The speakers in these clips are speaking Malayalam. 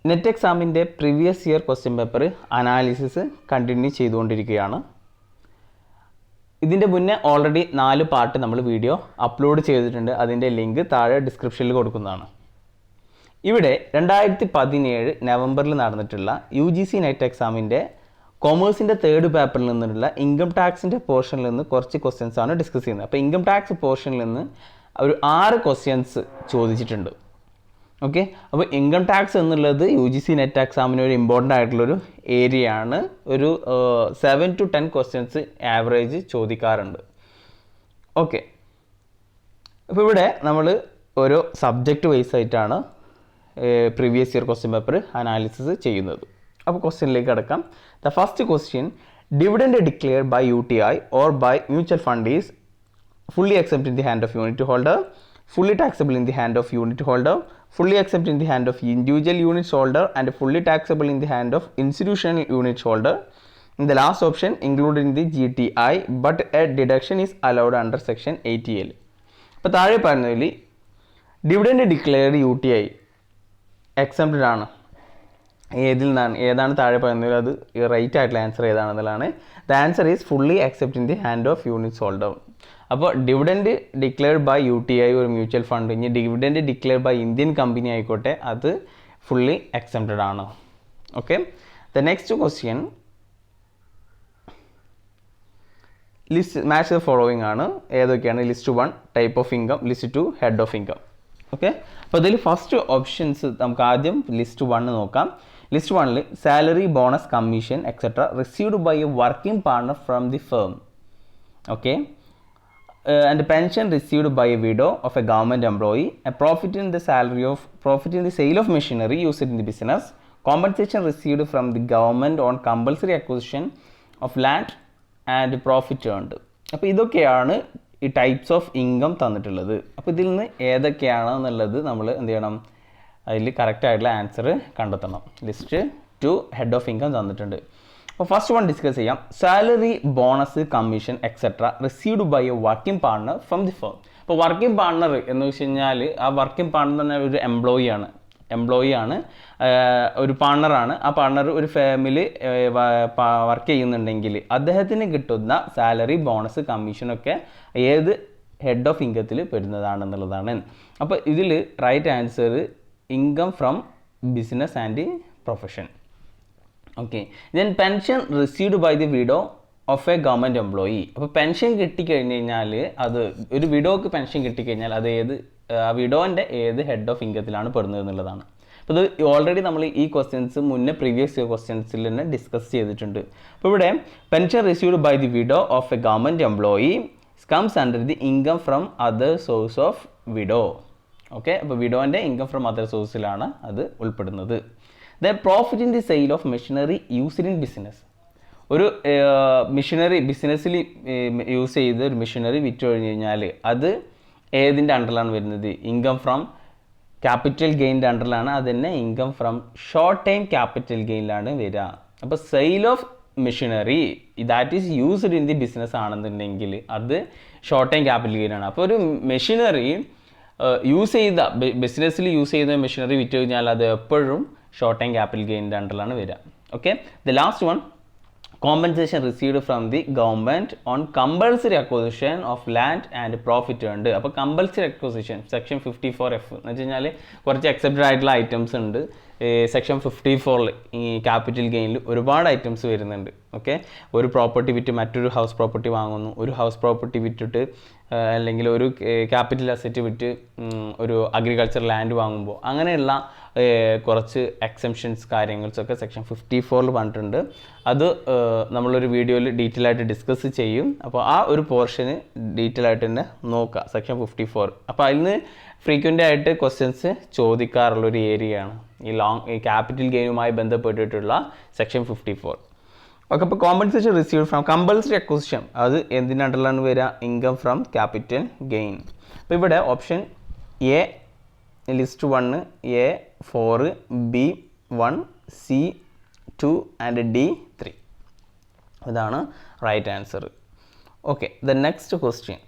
നെറ്റ് എക്സാമിൻ്റെ previous year question paper analysis continue ചെയ്തുകൊണ്ടിരിക്കുകയാണ്. ഇതിൻ്റെ മുന്നേ ഓൾറെഡി 4 പാർട്ട് നമ്മൾ വീഡിയോ അപ്ലോഡ് ചെയ്തിട്ടുണ്ട്. അതിൻ്റെ ലിങ്ക് താഴെ ഡിസ്ക്രിപ്ഷനിൽ കൊടുക്കുന്നതാണ്. ഇവിടെ 2017 നവംബറിൽ നടന്നിട്ടുള്ള UGC നെറ്റ് എക്സാമിൻ്റെ കൊമേഴ്സിൻ്റെ 3rd പേപ്പറിൽ നിന്നുള്ള ഇൻകം ടാക്സിൻ്റെ പോർഷനിൽ നിന്ന് കുറച്ച് ക്വസ്റ്റ്യൻസ് ആണ് ഡിസ്കസ് ചെയ്യുന്നത്. അപ്പോൾ ഇൻകം ടാക്സ് പോർഷനിൽ നിന്ന് ഒരു 6 ക്വസ്റ്റ്യൻസ് ചോദിച്ചിട്ടുണ്ട്. ഓക്കെ, അപ്പോൾ ഇൻകം ടാക്സ് എന്നുള്ളത് UGC നെറ്റ് എക്സാമിന് ഒരു ഇമ്പോർട്ടൻ്റ് ആയിട്ടുള്ളൊരു ഏരിയ ആണ്. ഒരു 7 to 10 ക്വസ്റ്റ്യൻസ് ആവറേജ് ചോദിക്കാറുണ്ട്. ഓക്കെ, അപ്പോൾ ഇവിടെ നമ്മൾ ഓരോ സബ്ജക്റ്റ് വൈസ് ആയിട്ടാണ് previous year question paper analysis ചെയ്യുന്നത്. അപ്പോൾ ക്വസ്റ്റ്യനിലേക്ക് കിടക്കാം. The first question, dividend declared by UTI or by mutual fund is fully accepted in the hand of unit holder, fully taxable in the hand of unit holder, fully accepted in the hand of individual unit holder, and fully taxable in the hand of institutional unit holder. In the last option, included in the GTI, but a deduction is allowed under section 80L. അപ്പോൾ താഴെ പറഞ്ഞതിൽ ഡിവിഡൻഡ് ഡിക്ലെയർഡ് UTI എക്സംപ്റ്റഡ് ആണ്. ഏതാണ് താഴെ പറയുന്നത്, അത് റൈറ്റ് ആയിട്ടുള്ള ആൻസർ ഏതാണെന്നുള്ളതാണ്. The answer is fully accept in the hand of unit holder. അപ്പോൾ ഡിവിഡൻഡ് ഡിക്ലെയർഡ് ബൈ UTI ഒരു മ്യൂച്വൽ ഫണ്ട്, ഇനി dividend declared by Indian company ആയിക്കോട്ടെ, അത് ഫുള്ളി എക്സംപ്റ്റഡ് ആണ്. Okay, the next question, list match the following ആണ്. ഏതൊക്കെയാണ്? List 1 type of income, list 2 head of income. Okay, അപ്പോൾ ഇതിൽ ഫസ്റ്റ് ഓപ്ഷൻസ് നമുക്ക് ആദ്യം ലിസ്റ്റ് 1 നോക്കാം. ലിസ്റ്റ് 1ൽ salary, bonus, commission etcetera received by a working partner from the firm. Okay, and pension received by a widow of a government employee, a profit in the sale of machinery used in the business, compensation received from the government on compulsory acquisition of land and profit earned. അപ്പോൾ ഇതൊക്കെയാണ് ഈ ടൈപ്സ് ഓഫ് ഇൻകം തന്നിട്ടുള്ളത്. അപ്പോൾ ഇതിൽ നിന്ന് ഏതൊക്കെയാണെന്നുള്ളത് നമ്മൾ എന്ത് ചെയ്യണം, അതിൽ കറക്റ്റ് ആയിട്ടുള്ള ആൻസർ കണ്ടെത്തണം. ലിസ്റ്റ് 2 ഹെഡ് ഓഫ് ഇൻകം തന്നിട്ടുണ്ട്. അപ്പോൾ ഫസ്റ്റ് വൺ ഡിസ്കസ് ചെയ്യാം. Salary, bonus, commission etcetera received by a working partner from the firm. അപ്പോൾ വർക്കിംഗ് പാർട്ണർ എന്ന് വെച്ച് കഴിഞ്ഞാൽ ആ വർക്കിംഗ് പാർട്ണർ തന്നെ ഒരു എംപ്ലോയി ആണ്, ഒരു പാർട്ണറാണ്. ആ പാർട്ണർ ഒരു ഫേമിൽ വർക്ക് ചെയ്യുന്നുണ്ടെങ്കിൽ അദ്ദേഹത്തിന് കിട്ടുന്ന സാലറി, ബോണസ്, കമ്മീഷനൊക്കെ ഏത് ഹെഡ് ഓഫ് ഇൻകത്തിൽ പെടുന്നതാണെന്നുള്ളതാണ്. അപ്പോൾ ഇതിൽ right answer income from business and profession. Okay, then pension received by the widow of a government employee. അപ്പോൾ പെൻഷൻ കിട്ടിക്കഴിഞ്ഞ് കഴിഞ്ഞാൽ, അത് ഒരു വിഡോക്ക് പെൻഷൻ കിട്ടിക്കഴിഞ്ഞാൽ അത് ആ വിഡോൻ്റെ ഏത് ഹെഡ് ഓഫ് ഇൻകത്തിലാണ് പെടുന്നത് എന്നുള്ളതാണ്. അപ്പോൾ ഇത് ഓൾറെഡി നമ്മൾ ഈ ക്വസ്റ്റ്യൻസ് മുന്നേ പ്രീവിയസ് ഇയർ ക്വസ്റ്റ്യൻസിൽ തന്നെ ഡിസ്കസ് ചെയ്തിട്ടുണ്ട്. അപ്പോൾ ഇവിടെ pension received by the widow of a government employee comes under the income from other source of widow. Okay, അപ്പോൾ വിഡോൻ്റെ ഇൻകം ഫ്രം അതർ സോഴ്സിലാണ് അത് ഉൾപ്പെടുന്നത്. Then profit in the sale of machinery used in business. ഒരു മെഷീനറി ബിസിനസ്സിൽ യൂസ് ചെയ്ത് ഒരു മെഷീനറി വിറ്റ് കഴിഞ്ഞ് കഴിഞ്ഞാൽ അത് ഏതിൻ്റെ അണ്ടറിലാണ് വരുന്നത്? ഇൻകം ഫ്രം ക്യാപിറ്റൽ ഗെയിൻ്റെ അണ്ടറിലാണ്. അത് തന്നെ income from short time capital ഗെയിനിലാണ് വരിക. അപ്പോൾ sale of machinery that is used in the business ആണെന്നുണ്ടെങ്കിൽ അത് ഷോർട്ട് ടൈം ക്യാപിറ്റൽ ഗെയിനാണ്. അപ്പോൾ ഒരു മെഷീനറി യൂസ് ചെയ്ത ബിസിനസ്സിൽ യൂസ് ചെയ്ത മെഷീനറി വിറ്റ് കഴിഞ്ഞാൽ അത് എപ്പോഴും ഷോർട്ട് ടൈം ക്യാപിറ്റൽ ഗെയിൻ്റെ അണ്ടറിലാണ് വരിക. Okay, the last one, compensation received from the government on compulsory acquisition of land and profit ഉണ്ട്. അപ്പോൾ കമ്പൾസറി അക്വസിഷൻ സെക്ഷൻ 54F എന്ന് വെച്ച് കഴിഞ്ഞാൽ കുറച്ച് എക്സെപ്റ്റഡ് ആയിട്ടുള്ള ഐറ്റംസ് ഉണ്ട്. സെക്ഷൻ 54 ഈ ക്യാപിറ്റൽ ഗെയിനിൽ ഒരുപാട് ഐറ്റംസ് വരുന്നുണ്ട്. ഓക്കെ, ഒരു പ്രോപ്പർട്ടി വിറ്റ് മറ്റൊരു ഹൗസ് പ്രോപ്പർട്ടി വാങ്ങുന്നു, ഒരു ഹൗസ് പ്രോപ്പർട്ടി വിറ്റിട്ട് അല്ലെങ്കിൽ ഒരു ക്യാപിറ്റൽ അസറ്റ് വിറ്റ് ഒരു അഗ്രികൾച്ചർ ലാൻഡ് വാങ്ങുമ്പോൾ അങ്ങനെയുള്ള കുറച്ച് എക്സെംഷൻസ് കാര്യങ്ങളൊക്കെ സെക്ഷൻ 54 പറഞ്ഞിട്ടുണ്ട്. അത് നമ്മളൊരു വീഡിയോയിൽ ഡീറ്റെയിൽ ആയിട്ട് ഡിസ്കസ് ചെയ്യും. അപ്പോൾ ആ ഒരു പോർഷന് ഡീറ്റെയിൽ ആയിട്ട് തന്നെ നോക്കുക, സെക്ഷൻ 54. അപ്പോൾ അതിൽ നിന്ന് ഫ്രീക്വൻ്റ് ആയിട്ട് ക്വസ്റ്റ്യൻസ് ചോദിക്കാറുള്ളൊരു ഏരിയയാണ് ഈ ക്യാപിറ്റൽ ഗെയിനുമായി ബന്ധപ്പെട്ടിട്ടുള്ള സെക്ഷൻ 54. ഓക്കെ, അപ്പോൾ compensation received from compulsory acquisition അത് എന്തിൻ്റെ അണ്ടറിലാണ് വരിക? Income from capital gain. അപ്പോൾ ഇവിടെ option A list 1 A4, B1, C2 and D3 ഇതാണ് right answer. Okay, the next question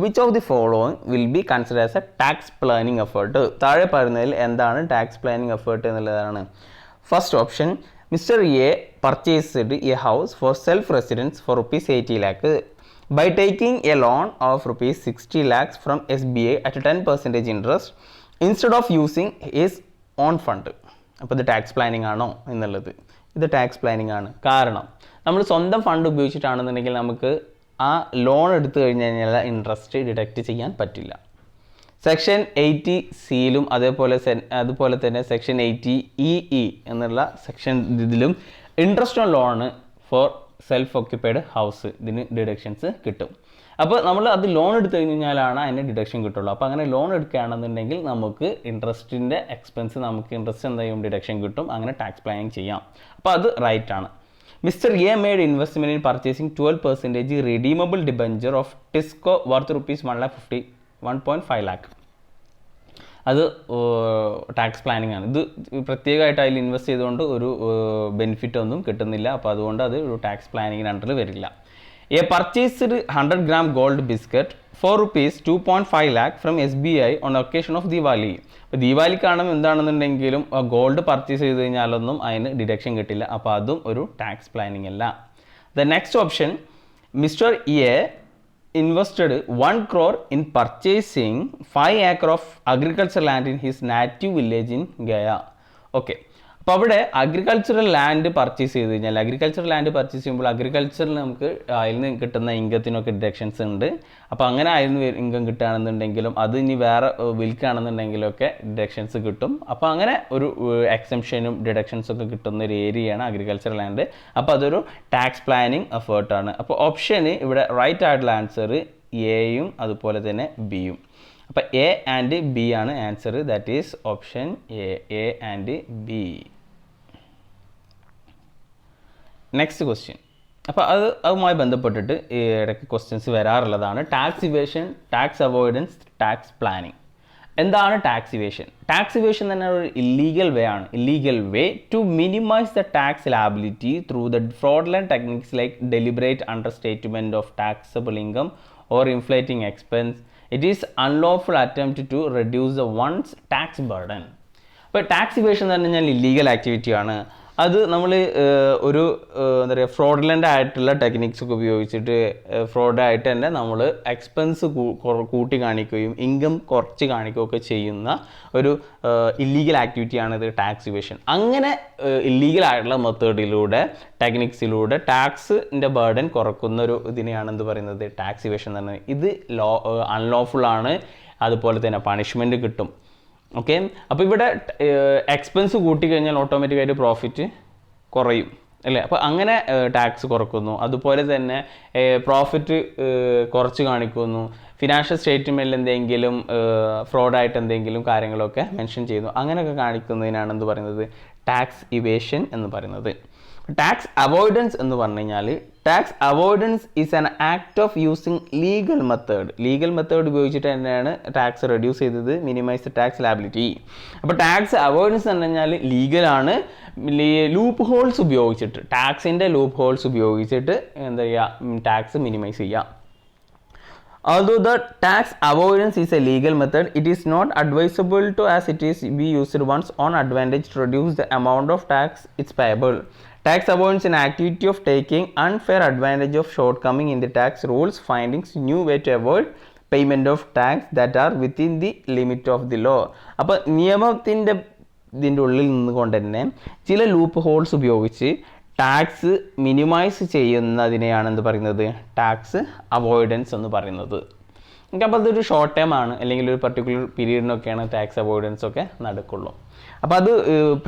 which of the following will be consider as a tax planning effort? താഴെ പറയുന്നതിൽ എന്താണ് ടാക്സ് പ്ലാനിങ് എഫേർട്ട് എന്നുള്ളതാണ്. First option, mister A purchased a house for self residence for ₹80 lakh by taking a loan of ₹60 lakhs from SBI at a 10% interest instead of using his own fund. അപ്പോൾ ഇത് ടാക്സ് പ്ലാനിങ് ആണോ എന്നുള്ളത്? ഇത് ടാക്സ് പ്ലാനിങ് ആണ്. കാരണം നമ്മൾ സ്വന്തം ഫണ്ട് ഉപയോഗിച്ചിട്ടാണെന്നുണ്ടെങ്കിൽ നമുക്ക് ആ ലോൺ എടുത്തു കഴിഞ്ഞ് കഴിഞ്ഞാൽ ഇൻട്രസ്റ്റ് ഡിഡക്റ്റ് ചെയ്യാൻ പറ്റില്ല. സെക്ഷൻ 80(c)യിലും അതുപോലെ തന്നെ സെക്ഷൻ 80(e) എന്നുള്ള സെക്ഷൻ ഇതിലും interest on loan for self occupied house ഇതിന് ഡിഡക്ഷൻസ് കിട്ടും. അപ്പോൾ നമ്മൾ അത് ലോൺ എടുത്തു കഴിഞ്ഞാലാണ് അതിന് ഡിഡക്ഷൻ കിട്ടുള്ളൂ. അപ്പോൾ അങ്ങനെ ലോൺ എടുക്കുകയാണെന്നുണ്ടെങ്കിൽ നമുക്ക് ഇൻട്രസ്റ്റിൻ്റെ എക്സ്പെൻസ് നമുക്ക് ഇൻട്രസ്റ്റ് എന്തായാലും ഡിഡക്ഷൻ കിട്ടും. അങ്ങനെ ടാക്സ് പ്ലാനിങ് ചെയ്യാം. അപ്പോൾ അത് റൈറ്റ് ആണ്. Mister A made investment in purchasing 12% redeemable debenture of TISCO worth ₹1.5 lakh. അത് ടാക്സ് പ്ലാനിങ് ആണ്. ഇത് പ്രത്യേകമായിട്ട് അതിൽ ഇൻവെസ്റ്റ് ചെയ്തുകൊണ്ട് ഒരു ബെനിഫിറ്റ് ഒന്നും കിട്ടുന്നില്ല. അപ്പോൾ അതുകൊണ്ട് അത് ഒരു ടാക്സ് പ്ലാനിങ്ങിന് അണ്ടറിൽ വരില്ല. A purchased 100 gram gold biscuit for ₹2.5 lakh from SBI on occasion of Deepavali. അപ്പോൾ ദീപാവലിക്കാണ് എന്താണെന്നുണ്ടെങ്കിലും ഗോൾഡ് പർച്ചേസ് ചെയ്ത് കഴിഞ്ഞാലൊന്നും അതിന് ഡിഡക്ഷൻ കിട്ടില്ല. അപ്പോൾ അതും ഒരു ടാക്സ് പ്ലാനിങ് അല്ല. The next option, mister A invested 1 crore in purchasing 5 acres of agricultural land in his native village in Gaya. Okay. അപ്പോൾ അവിടെ അഗ്രികൾച്ചറൽ ലാൻഡ് പർച്ചേസ് ചെയ്ത് കഴിഞ്ഞാൽ ചെയ്യുമ്പോൾ അഗ്രികൾച്ചറിൽ നമുക്ക് അതിൽ നിന്ന് കിട്ടുന്ന ഇൻകത്തിനൊക്കെ ഡിഡക്ഷൻസ് ഉണ്ട്. അപ്പോൾ അങ്ങനെ അതിൽ നിന്ന് ഇൻകം കിട്ടുകയാണെന്നുണ്ടെങ്കിലും അത് ഇനി വേറെ വിൽക്കുകയാണെന്നുണ്ടെങ്കിലൊക്കെ ഡിഡക്ഷൻസ് കിട്ടും. അപ്പോൾ അങ്ങനെ ഒരു എക്സംഷനും ഡിഡക്ഷൻസൊക്കെ കിട്ടുന്ന ഒരു ഏരിയയാണ് അഗ്രികൾച്ചറൽ ലാൻഡ്. അപ്പോൾ അതൊരു ടാക്സ് പ്ലാനിങ് എഫേർട്ടാണ്. അപ്പോൾ ഓപ്ഷന് ഇവിടെ റൈറ്റ് ആയിട്ടുള്ള ആൻസർ എയും അതുപോലെ തന്നെ ബിയും. അപ്പോൾ എ ആൻഡ് ബി ആണ് answer. That is option A and B. Next question. അപ്പോൾ അതുമായി ബന്ധപ്പെട്ടിട്ട് ഇടയ്ക്ക് ക്വസ്റ്റ്യൻസ് വരാറുള്ളതാണ്. Tax evasion, tax avoidance, tax planning. എന്താണ് ടാക്സ് ഇവേഷൻ? ടാക്സ് ഇവേഷൻ തന്നെ ഒരു ഇല്ലീഗൽ വേ ആണ്. Illegal way to minimise the tax liability through the fraudulent techniques like deliberate understatement of taxable income or inflating expense. It is unlawful attempt to reduce the one's tax burden. അപ്പോൾ ടാക്സ് ഇവേഷൻ എന്ന് പറഞ്ഞാൽ ഇല്ലീഗൽ ആക്ടിവിറ്റിയാണ്. അത് നമ്മൾ ഒരു എന്താ പറയുക ഫ്രോഡുലൻ്റ് ആയിട്ടുള്ള ടെക്നിക്സ് ഒക്കെ ഉപയോഗിച്ചിട്ട് ഫ്രോഡായിട്ട് തന്നെ നമ്മൾ എക്സ്പെൻസ് കൂട്ടി കാണിക്കുകയും ഇൻകം കുറച്ച് കാണിക്കുകയൊക്കെ ചെയ്യുന്ന ഒരു ഇല്ലീഗൽ ആക്ടിവിറ്റിയാണ് ഇത് ടാക്സ് ഇവേഷൻ. അങ്ങനെ ഇല്ലീഗൽ ആയിട്ടുള്ള മെത്തേഡിലൂടെ ടെക്നിക്സിലൂടെ ടാക്സിൻ്റെ ബർഡൻ കുറക്കുന്ന ഒരു ഇതിനെയാണ് എന്ത് പറയുന്നത് ടാക്സ് ഇവേഷൻ എന്ന് പറയുന്നത്. ഇത് അൺലോഫുള്ളാണ്. അതുപോലെ തന്നെ പണിഷ്മെൻറ്റ് കിട്ടും. ഓക്കെ. അപ്പോൾ ഇവിടെ എക്സ്പെൻസ് കൂട്ടിക്കഴിഞ്ഞാൽ ഓട്ടോമാറ്റിക്കായിട്ട് പ്രോഫിറ്റ് കുറയും അല്ലേ? അപ്പോൾ അങ്ങനെ ടാക്സ് കുറക്കുന്നു. അതുപോലെ തന്നെ പ്രോഫിറ്റ് കുറച്ച് കാണിക്കുന്നു. ഫിനാൻഷ്യൽ സ്റ്റേറ്റ്മെൻറ്റിൽ എന്തെങ്കിലും ഫ്രോഡായിട്ട് എന്തെങ്കിലും കാര്യങ്ങളൊക്കെ മെൻഷൻ ചെയ്യുന്നു. അങ്ങനെയൊക്കെ കാണിക്കുന്നതിനാണ് എന്ത് പറയുന്നത് ടാക്സ് ഇവേഷൻ എന്ന് പറയുന്നത്. ടാക്സ് അവോയ്ഡൻസ് എന്ന് പറഞ്ഞു കഴിഞ്ഞാൽ tax avoidance is an act of using legal method ഉപയോഗിച്ചിട്ട് തന്നെയാണ് ടാക്സ് റെഡ്യൂസ് ചെയ്തത്, മിനിമൈസ് ദ ടാക്സ് ലാബിലിറ്റി. അപ്പോൾ ടാക്സ് അവോയ്ഡൻസ് എന്ന് പറഞ്ഞാൽ ലീഗലാണ്. ലൂപ്പ് ഹോൾസ് ഉപയോഗിച്ചിട്ട് ടാക്സിൻ്റെ ലൂപ്പ് ഹോൾസ് ഉപയോഗിച്ചിട്ട് എന്താ ചെയ്യുക ടാക്സ് മിനിമൈസ് ചെയ്യുക. Although the tax avoidance is a legal method, it is not advisable to as it is be used once on advantage to reduce the amount of tax it's payable. Tax avoidance is an activity of taking unfair advantage of shortcoming in the tax rules, findings new way to avoid payment of tax that are within the limit of the law. അപ്പോൾ ഇതിൻ്റെ ഉള്ളിൽ നിന്നുകൊണ്ട് തന്നെ ചില ലൂപ്പ് ഹോൾസ് ഉപയോഗിച്ച് ടാക്സ് മിനിമൈസ് ചെയ്യുന്നതിനെയാണ് എന്ത് പറയുന്നത് ടാക്സ് അവോയ്ഡൻസ് എന്ന് പറയുന്നത്. അപ്പോൾ അതൊരു ഷോർട്ട് ടൈം ആണ്, അല്ലെങ്കിൽ ഒരു പർട്ടിക്കുലർ പീരീഡിനൊക്കെയാണ് ടാക്സ് അവോയ്ഡൻസ് ഒക്കെ നടക്കുള്ളൂ. അപ്പോൾ അത്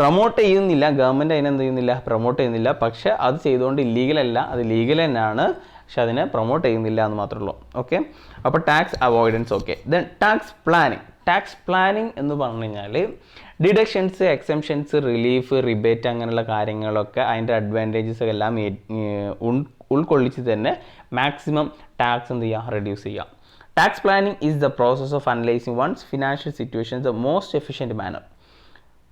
പ്രൊമോട്ട് ചെയ്യുന്നില്ല, ഗവൺമെൻറ് അതിനെന്ത് ചെയ്യുന്നില്ല പ്രൊമോട്ട് ചെയ്യുന്നില്ല. പക്ഷേ അത് ചെയ്തുകൊണ്ട് ഇല്ലീഗൽ അല്ല, അത് ലീഗൽ തന്നെയാണ്, പക്ഷെ അതിനെ പ്രൊമോട്ട് ചെയ്യുന്നില്ല എന്ന് മാത്രമേ ഉള്ളൂ. ഓക്കെ. അപ്പോൾ tax avoidance okay. Then tax planning എന്ന് പറഞ്ഞു കഴിഞ്ഞാൽ ഡിഡക്ഷൻസ്, എക്സംഷൻസ്, റിലീഫ്, റിബേറ്റ് അങ്ങനെയുള്ള കാര്യങ്ങളൊക്കെ അതിൻ്റെ അഡ്വാൻറ്റേജസ് എല്ലാം ഉൾക്കൊള്ളിച്ച് തന്നെ മാക്സിമം ടാക്സ് എന്ത് ചെയ്യുക റെഡ്യൂസ് ചെയ്യുക. Tax planning is the process of analysing one's financial situation the most efficient manner.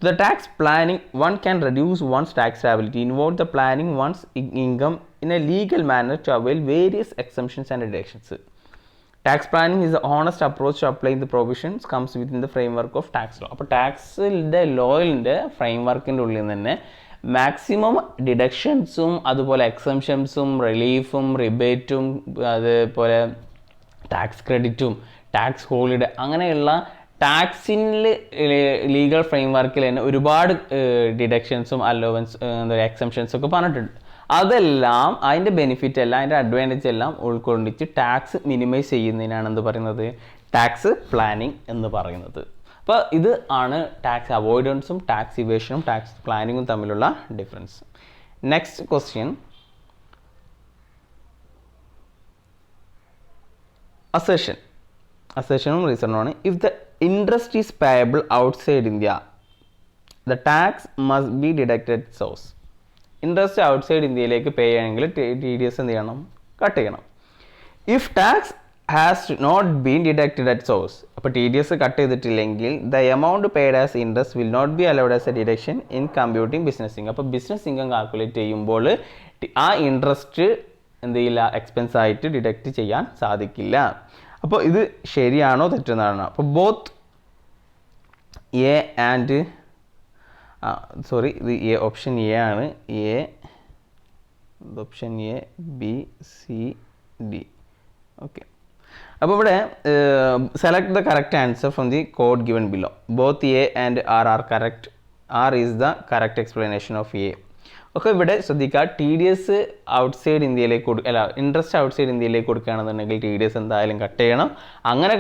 The tax planning one can reduce one's tax liability, involve the planning one's income in a legal manner to avail various exemptions and deductions. Tax planning is the honest approach to apply the provisions comes within the framework of tax law. അപ്പോൾ ടാക്സിൻ്റെ ലോയിൻ്റെ ഫ്രെയിം വർക്കിൻ്റെ ഉള്ളിൽ നിന്ന് തന്നെ മാക്സിമം ഡിഡക്ഷൻസും അതുപോലെ എക്സംഷൻസും റിലീഫും റിബേറ്റും അതുപോലെ ടാക്സ് ക്രെഡിറ്റും ടാക്സ് ഹോളിഡേ അങ്ങനെയുള്ള ടാക്സിൻ്റെ ലീഗൽ ഫ്രെയിം വർക്കിൽ തന്നെ ഒരുപാട് ഡിഡക്ഷൻസും അലോവൻസ് എന്താ പറയുക എക്സംഷൻസും ഒക്കെ പറഞ്ഞിട്ടുണ്ട്. അതെല്ലാം അതിൻ്റെ ബെനിഫിറ്റ് എല്ലാം അതിൻ്റെ അഡ്വാൻറ്റേജ് എല്ലാം ഉൾക്കൊണ്ടിട്ട് ടാക്സ് മിനിമൈസ് ചെയ്യുന്നതിനാണ് എന്ത് പറയുന്നത്, ടാക്സ് പ്ലാനിങ് എന്ന് പറയുന്നത്. അപ്പോൾ ഇത് ആണ് ടാക്സ് അവോയ്ഡൻസും ടാക്സ് ഇവേഷനും ടാക്സ് പ്ലാനിങ്ങും തമ്മിലുള്ള ഡിഫറൻസ്. നെക്സ്റ്റ് ക്വസ്റ്റ്യൻ, അസേഷനും റീസണുമാണ്. If the interest is payable outside India the tax must be deducted source. Interest outside ഇന്ത്യയിലേക്ക് പേ ചെയ്യണമെങ്കിൽ TDS എന്ത് ചെയ്യണം, കട്ട് ചെയ്യണം. If tax has not been deducted at source, അപ്പോൾ TDS കട്ട് ചെയ്തിട്ടില്ലെങ്കിൽ the amount paid as interest will not be allowed as a deduction in computing business income. അപ്പോൾ ബിസിനസ് ഇൻകം കാൽക്കുലേറ്റ് ചെയ്യുമ്പോൾ ആ ഇൻട്രസ്റ്റ് എന്ത് ചെയ്യില്ല, എക്സ്പെൻസ് ആയിട്ട് ഡിഡക്റ്റ് ചെയ്യാൻ സാധിക്കില്ല. അപ്പോൾ ഇത് ശരിയാണോ തെറ്റെന്നാണോ? അപ്പോൾ ബോത്ത് എ ആൻഡ് ഇത് ഓപ്ഷൻ എ ആണ്. Option A, B, C, D. Okay, അപ്പോൾ ഇവിടെ select the correct answer from the code given below. Both A and R are correct. R is the correct explanation of A. Okay ഇവിടെ ശ്രദ്ധിക്കുക, TDS ഔട്ട്സൈഡ് ഇന്ത്യയിലേക്ക് ഇൻട്രസ്റ്റ് ഔട്ട്സൈഡ് ഇന്ത്യയിലേക്ക് കൊടുക്കുകയാണെന്നുണ്ടെങ്കിൽ TDS എന്തായാലും കട്ട് ചെയ്യണം. അങ്ങനെ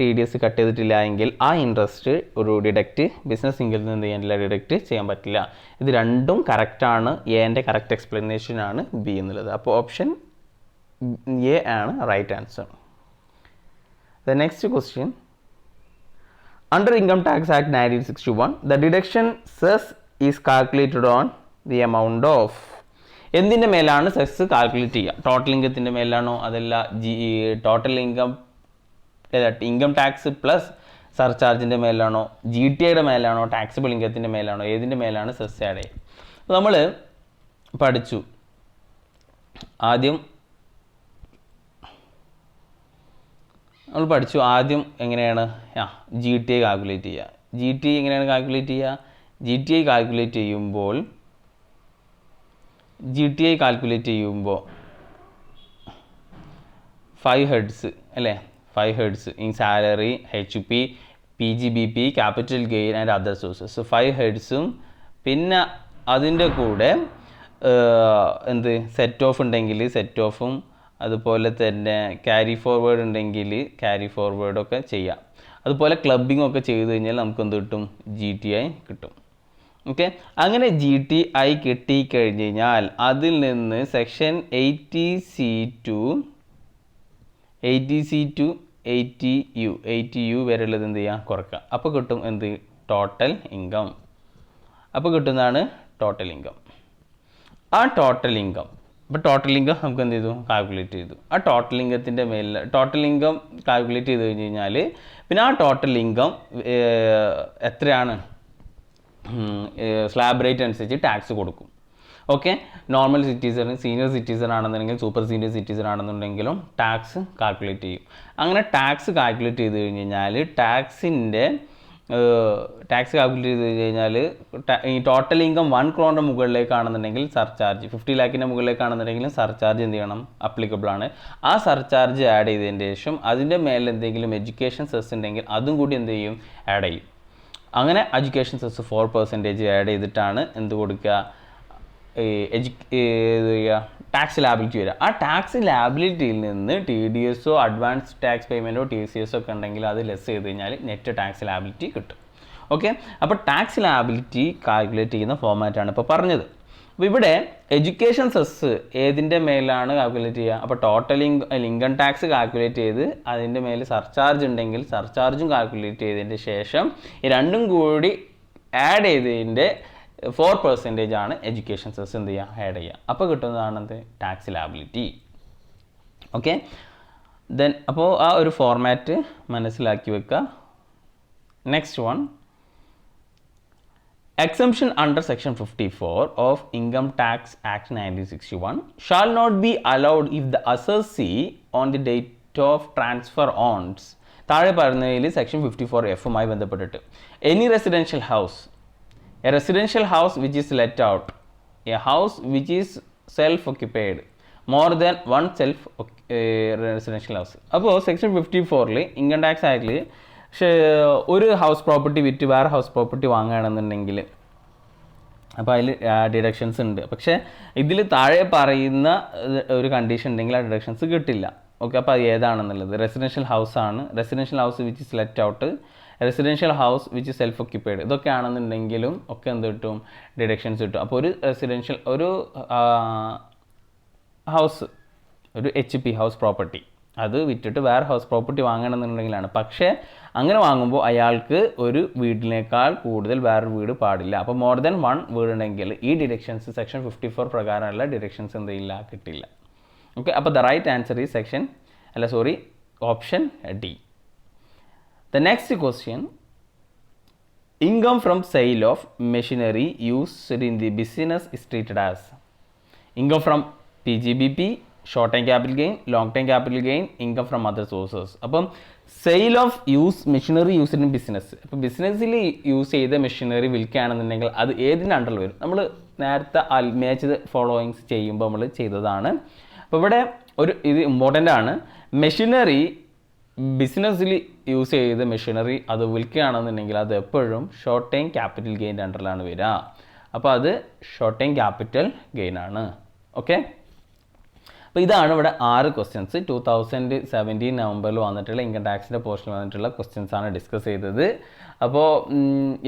TDS കട്ട് ചെയ്തിട്ടില്ല എങ്കിൽ ആ ഇൻട്രസ്റ്റ് ഒരു ഡിഡക്റ്റ് ബിസിനസ് ഇൻകത്തിൽ നിന്ന് എന്ത് ചെയ്യാനില്ല, ഡിഡക്റ്റ് ചെയ്യാൻ പറ്റില്ല. ഇത് രണ്ടും കറക്റ്റാണ്. എൻ്റെ കറക്റ്റ് എക്സ്പ്ലനേഷൻ ആണ് ബി എന്നുള്ളത്. അപ്പോൾ ഓപ്ഷൻ എ ആണ് right answer. The next question, under income tax act 1961 the deduction cess is calculated on the amount of. എന്തിൻ്റെ മേലാണ് സെസ് കാൽക്കുലേറ്റ് ചെയ്യുക? ടോട്ടൽ ഇൻകത്തിൻ്റെ മേലാണോ, അതല്ല ടോട്ടൽ ഇൻകം ടാക്സ് പ്ലസ് സർചാർജിൻ്റെ മേലാണോ, GTIയുടെ മേലാണോ, ടാക്സിബിൾ ഇൻകത്തിൻ്റെ മേലാണോ, ഏതിൻ്റെ മേലാണ് സെസ് ആഡ് ചെയ്യുക? അപ്പോൾ നമ്മൾ പഠിച്ചു ആദ്യം എങ്ങനെയാണ് GTI കാൽക്കുലേറ്റ് ചെയ്യുക. GTI എങ്ങനെയാണ് കാൽക്കുലേറ്റ് ചെയ്യുക? GTI കാൽക്കുലേറ്റ് ചെയ്യുമ്പോൾ 5 ഹെഡ്സ് അല്ലേ, 5 heads in salary, HP, PGBP, capital gain and other sources. 5 ഹെഡ്സും പിന്നെ അതിൻ്റെ കൂടെ സെറ്റ് ഓഫ് ഉണ്ടെങ്കിൽ സെറ്റ് ഓഫും അതുപോലെ തന്നെ ക്യാരി ഫോർവേഡ് ഉണ്ടെങ്കിൽ ക്യാരി ഫോർവേഡൊക്കെ ചെയ്യാം. അതുപോലെ ക്ലബിംഗ് ഒക്കെ ചെയ്ത് കഴിഞ്ഞാൽ നമുക്ക് എന്ത് കിട്ടും, GTI കിട്ടും. ഓക്കെ, അങ്ങനെ GTI കിട്ടിക്കഴിഞ്ഞ് കഴിഞ്ഞാൽ അതിൽ നിന്ന് സെക്ഷൻ 80C to 80U വരെയുള്ളത് എന്ത് ചെയ്യുക, കുറക്കുക. അപ്പോൾ കിട്ടും എന്ത്, ടോട്ടൽ ഇൻകം. അപ്പോൾ കിട്ടുന്നതാണ് ടോട്ടൽ ഇൻകം. ആ ടോട്ടൽ ഇൻകം നമുക്ക് എന്ത് ചെയ്തു, കാൽക്കുലേറ്റ് ചെയ്തു. ആ ടോട്ടൽ ഇൻകത്തിൻ്റെ മേലിൽ ടോട്ടൽ ഇൻകം കാൽക്കുലേറ്റ് ചെയ്ത് കഴിഞ്ഞ് കഴിഞ്ഞാൽ പിന്നെ ആ ടോട്ടൽ ഇൻകം എത്രയാണ്, സ്ലാബ് റേറ്റ് അനുസരിച്ച് ടാക്സ് കൊടുക്കും. Okay, normal citizen, senior citizen ആണെന്നുണ്ടെങ്കിൽ സൂപ്പർ സീനിയർ സിറ്റിസൺ ആണെന്നുണ്ടെങ്കിലും ടാക്സ് കാൽക്കുലേറ്റ് ചെയ്യും. അങ്ങനെ ടാക്സ് കാൽക്കുലേറ്റ് ചെയ്ത് കഴിഞ്ഞ് കഴിഞ്ഞാൽ ടാക്സ് കാൽക്കുലേറ്റ് ചെയ്ത് കഴിഞ്ഞാൽ ഈ ടോട്ടൽ ഇൻകം 1 crore മുകളിലേക്കാണെന്നുണ്ടെങ്കിൽ സർചാർജ് 50 lakhൻ്റെ മുകളിലേക്കാണെന്നുണ്ടെങ്കിലും സർചാർജ് എന്ത് ചെയ്യണം, അപ്ലിക്കബിൾ ആണ്. ആ സർചാർജ് ആഡ് ചെയ്തതിന് ശേഷം അതിൻ്റെ മേലെ എന്തെങ്കിലും എഡ്യൂക്കേഷൻ സെസ് ഉണ്ടെങ്കിൽ അതും കൂടി എന്ത് ചെയ്യും, ആഡ് ചെയ്യും. അങ്ങനെ എഡ്യൂക്കേഷൻ സെസ് 4% ആഡ് ചെയ്തിട്ടാണ് എന്ത് കൊടുക്കുക, ടാക്സ് ലാബിലിറ്റി വരിക. ആ ടാക്സ് ലാബിലിറ്റിയിൽ നിന്ന് TDSO അഡ്വാൻസ് ടാക്സ് പേയ്മെൻറ്റോ TCS ഒക്കെ ഉണ്ടെങ്കിൽ അത് ലെസ് ചെയ്ത് കഴിഞ്ഞാൽ നെറ്റ് ടാക്സ് ലാബിലിറ്റി കിട്ടും. ഓക്കെ, അപ്പോൾ ടാക്സ് ലാബിലിറ്റി കാൽക്കുലേറ്റ് ചെയ്യുന്ന ഫോമാറ്റാണ് ഇപ്പോൾ പറഞ്ഞത്. അപ്പോൾ ഇവിടെ എഡ്യൂക്കേഷൻ സെസ് ഏതിൻ്റെ മേലാണ് കാൽക്കുലേറ്റ് ചെയ്യുക? അപ്പോൾ ടോട്ടൽ ഇൻകം ടാക്സ് കാൽക്കുലേറ്റ് ചെയ്ത് അതിൻ്റെ മേൽ സർചാർജ് ഉണ്ടെങ്കിൽ സർചാർജും കാൽക്കുലേറ്റ് ചെയ്തതിൻ്റെ ശേഷം ഈ രണ്ടും കൂടി ആഡ് ചെയ്തതിൻ്റെ 4% ആണ് എഡ്യൂക്കേഷൻ സെസ് എന്ത് ചെയ്യുക, ആഡ് ചെയ്യുക. അപ്പോൾ കിട്ടുന്നതാണത് ടാക്സ് ലാബിലിറ്റി. ഓക്കെ, ദെൻ അപ്പോൾ ആ ഒരു ഫോർമാറ്റ് മനസ്സിലാക്കി വെക്കുക. Next one, exemption under section 54 of Income Tax Act 1961 shall not be allowed if the assessee on the date of transfer owns താഴെ പറയുന്നതിൽ സെക്ഷൻ 54F ബന്ധപ്പെട്ടിട്ട് any residential house a residential house which is let out a house which is self occupied more than one self residential house. അപ്പോൾ സെക്ഷൻ 54 ഇൻകം ടാക്സ് ആക്ടിൽ ഒരു ഹൗസ് പ്രോപ്പർട്ടി വിറ്റ് വേറെ ഹൗസ് പ്രോപ്പർട്ടി വാങ്ങുകയാണെന്നുണ്ടെങ്കിൽ അപ്പോൾ അതിൽ ഡിഡക്ഷൻസ് ഉണ്ട്. പക്ഷേ ഇതിൽ താഴെ പറയുന്ന ഒരു കണ്ടീഷൻ ഉണ്ടെങ്കിൽ ആ ഡിഡക്ഷൻസ് കിട്ടില്ല. ഓക്കെ, അപ്പോൾ അത് ഏതാണെന്നുള്ളത് റെസിഡൻഷ്യൽ ഹൗസ് ആണ്, residential house which is let out, residential house which self occupied, ഇതൊക്കെ ആണെന്നുണ്ടെങ്കിലും ഒക്കെ എന്ത് കിട്ടും, ഡിഡക്ഷൻസ് കിട്ടും. അപ്പോൾ ഒരു റെസിഡൻഷ്യൽ ഒരു ഹൗസ് ഒരു HP ഹൗസ് പ്രോപ്പർട്ടി അത് വിറ്റിട്ട് വേറെ ഹൗസ് പ്രോപ്പർട്ടി വാങ്ങണമെന്നുണ്ടെങ്കിലാണ്. പക്ഷേ അങ്ങനെ വാങ്ങുമ്പോൾ അയാൾക്ക് ഒരു വീടിനേക്കാൾ കൂടുതൽ വേറൊരു വീട് പാടില്ല. അപ്പോൾ മോർ ദാൻ വൺ വീടുണ്ടെങ്കിൽ ഈ ഡിഡക്ഷൻസ് സെക്ഷൻ 54 പ്രകാരമുള്ള ഡിഡക്ഷൻസ് എന്ത് ചെയ്യില്ല, കിട്ടില്ല. ഓക്കെ, അപ്പോൾ ദ റൈറ്റ് ആൻസർ ഈ option D. The next question, income from sale of machinery used in the business is treated as income from PGBP, short term capital gain, long term capital gain, income from other sources. അപ്പം sale of machinery used in business, അപ്പോൾ ബിസിനസ്സിൽ യൂസ് ചെയ്ത മെഷീനറി വിൽക്കുകയാണെന്നുണ്ടെങ്കിൽ അത് ഏതിൻ്റെ അണ്ടറിൽ വരും? നമ്മൾ നേരത്തെ മാച്ച് ഫോളോയിങ്സ് ചെയ്യുമ്പോൾ നമ്മൾ ചെയ്തതാണ്. അപ്പോൾ ഇവിടെ ഇത് ഇമ്പോർട്ടൻ്റ് ആണ്. മെഷീനറി ബിസിനസ്സിൽ യൂസ് ചെയ്ത മെഷീനറി അത് വിൽക്കുകയാണെന്നുണ്ടെങ്കിൽ അത് എപ്പോഴും ഷോർട്ട് ടൈം ക്യാപിറ്റൽ ഗെയിൻ്റെ അണ്ടറിലാണ് വരിക. അപ്പോൾ അത് ഷോർട്ട് ടൈം ക്യാപിറ്റൽ ഗെയിൻ ആണ്. ഓക്കെ, അപ്പോൾ ഇതാണ് ഇവിടെ 6 ക്വസ്റ്റ്യൻസ് 2017 നവംബറിൽ വന്നിട്ടുള്ള ഇൻകം ടാക്സിൻ്റെ പോർഷനിൽ വന്നിട്ടുള്ള ക്വസ്റ്റ്യൻസ് ആണ് ഡിസ്കസ് ചെയ്തത്. അപ്പോൾ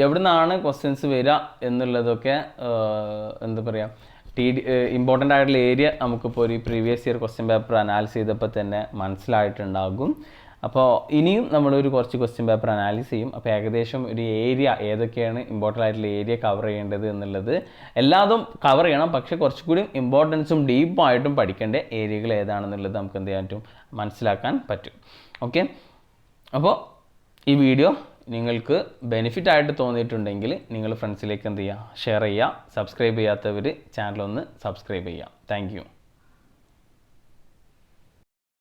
എവിടെ നിന്നാണ് ക്വസ്റ്റ്യൻസ് വരിക എന്നുള്ളതൊക്കെ എന്താ പറയുക, ഇമ്പോർട്ടൻ്റ് ആയിട്ടുള്ള ഏരിയ നമുക്കിപ്പോൾ ഒരു പ്രീവിയസ് ഇയർ ക്വസ്റ്റ്യൻ പേപ്പർ അനാലിസ് ചെയ്തപ്പോൾ തന്നെ മനസ്സിലായിട്ടുണ്ടാകും. അപ്പോൾ ഇനിയും നമ്മളൊരു കുറച്ച് ക്വസ്റ്റ്യൻ പേപ്പർ അനാലിസ് ചെയ്യും. അപ്പോൾ ഏകദേശം ഒരു ഏരിയ ഏതൊക്കെയാണ് ഇമ്പോർട്ടൻ്റ് ആയിട്ടുള്ള ഏരിയ കവർ ചെയ്യേണ്ടത് എന്നുള്ളത് എല്ലാതും കവർ ചെയ്യണം. പക്ഷേ കുറച്ചുകൂടി ഇമ്പോർട്ടൻസും ഡീപ്പായിട്ടും പഠിക്കേണ്ട ഏരിയകൾ ഏതാണെന്നുള്ളത് നമുക്ക് എന്ത് ചെയ്യാൻ പറ്റും, മനസ്സിലാക്കാൻ പറ്റും. ഓക്കെ, അപ്പോൾ ഈ വീഡിയോ നിങ്ങൾക്ക് ബെനിഫിറ്റ് ആയിട്ട് തോന്നിയിട്ടുണ്ടെങ്കിൽ നിങ്ങൾ ഫ്രണ്ട്സിലേക്ക് എന്ത് ചെയ്യുക, ഷെയർ ചെയ്യുക. സബ്സ്ക്രൈബ് ചെയ്യാത്തവർ ചാനലൊന്ന് സബ്സ്ക്രൈബ് ചെയ്യുക. Thank you.